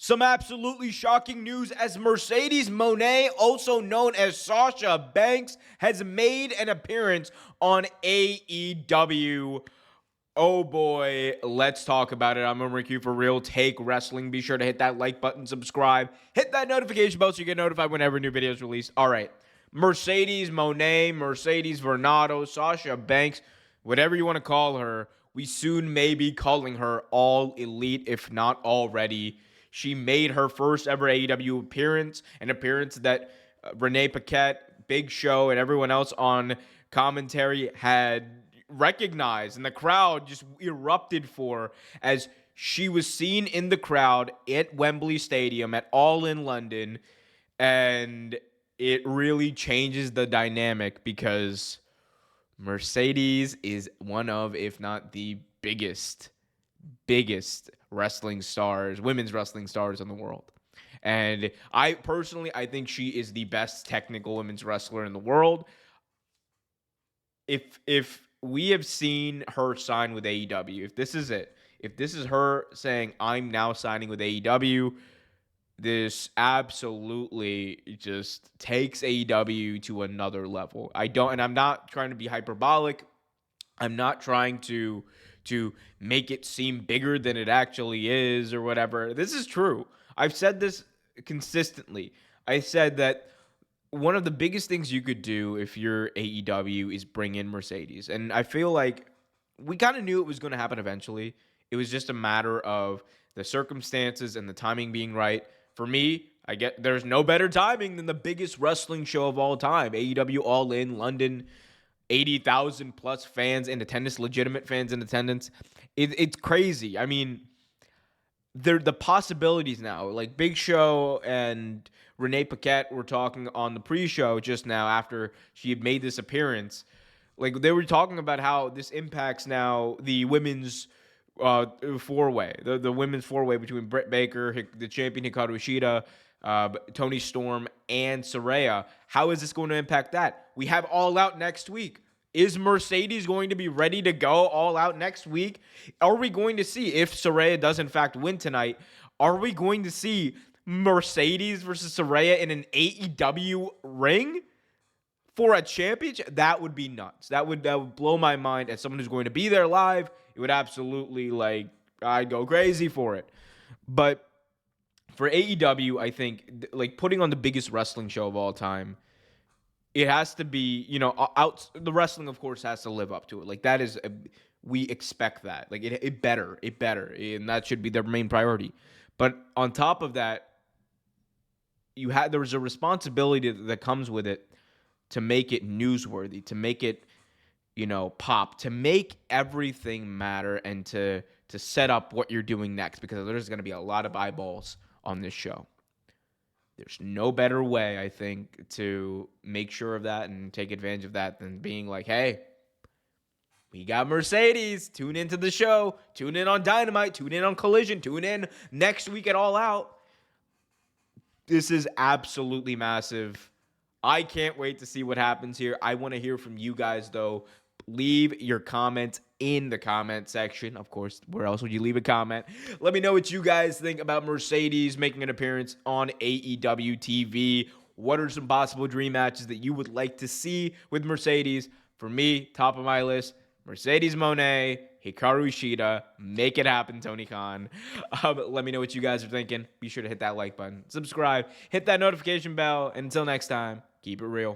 Some absolutely shocking news as Mercedes Moné, also known as Sasha Banks, has made an appearance on AEW. Oh boy, let's talk about it. I'm Omer Q for Real Take Wrestling. Be sure to hit that like button, subscribe, hit that notification bell so you get notified whenever new videos release. All right, Mercedes Moné, Mercedes Varnado, Sasha Banks, whatever you want to call her, we soon may be calling her All Elite, if not already. She made her first ever AEW appearance, an appearance that Renee Paquette, Big Show, and everyone else on commentary had recognized, and the crowd just erupted for, as she was seen in the crowd at Wembley Stadium at All in London, and it really changes the dynamic because Mercedes is one of, if not the biggest wrestling stars, women's wrestling stars in the world. And I think she is the best technical women's wrestler in the world. If we have seen her sign with AEW, if this is it, if this is her saying, I'm now signing with AEW, this absolutely just takes AEW to another level. I'm not trying to be hyperbolic. I'm not trying to make it seem bigger than it actually is or whatever. This is true. I've said this consistently. I said that one of the biggest things you could do if you're AEW is bring in Mercedes. And I feel like we kind of knew it was going to happen eventually. It was just a matter of the circumstances and the timing being right. For me, there's no better timing than the biggest wrestling show of all time. AEW All In, London, 80,000 plus fans in attendance, legitimate fans in attendance. It's crazy. I mean, the possibilities now, like Big Show and Renee Paquette were talking on the pre-show just now after she had made this appearance. Like, they were talking about how this impacts now the women's four-way, the women's four-way between Britt Baker, the champion Hikaru Shida, Toni Storm, and Saraya. How is this going to impact that? We have All Out next week. Is Mercedes going to be ready to go All Out next week? Are we going to see, if Saraya does in fact win tonight, are we going to see Mercedes versus Saraya in an AEW ring for a championship? That would be nuts. That would blow my mind as someone who's going to be there live. It would absolutely, I'd go crazy for it. But for AEW, I think, putting on the biggest wrestling show of all time, it has to be, the wrestling, of course, has to live up to it. That is, we expect that. It better, and that should be their main priority. But on top of that, there's a responsibility that comes with it to make it newsworthy, to make it, pop, to make everything matter, and to set up what you're doing next, because there's going to be a lot of eyeballs on this show. There's no better way, I think, to make sure of that and take advantage of that than being like, hey, we got Mercedes. Tune into the show. Tune in on Dynamite. Tune in on Collision. Tune in next week at All Out. This is absolutely massive. I can't wait to see what happens here. I want to hear from you guys, though. Leave your comments in the comment section. Of course, where else would you leave a comment? Let me know what you guys think about Mercedes making an appearance on AEW TV. What are some possible dream matches that you would like to see with Mercedes? For me, top of my list, Mercedes Moné, Hikaru Shida. Make it happen, Tony Khan. Let me know what you guys are thinking. Be sure to hit that like button, subscribe, hit that notification bell, and until next time, keep it real.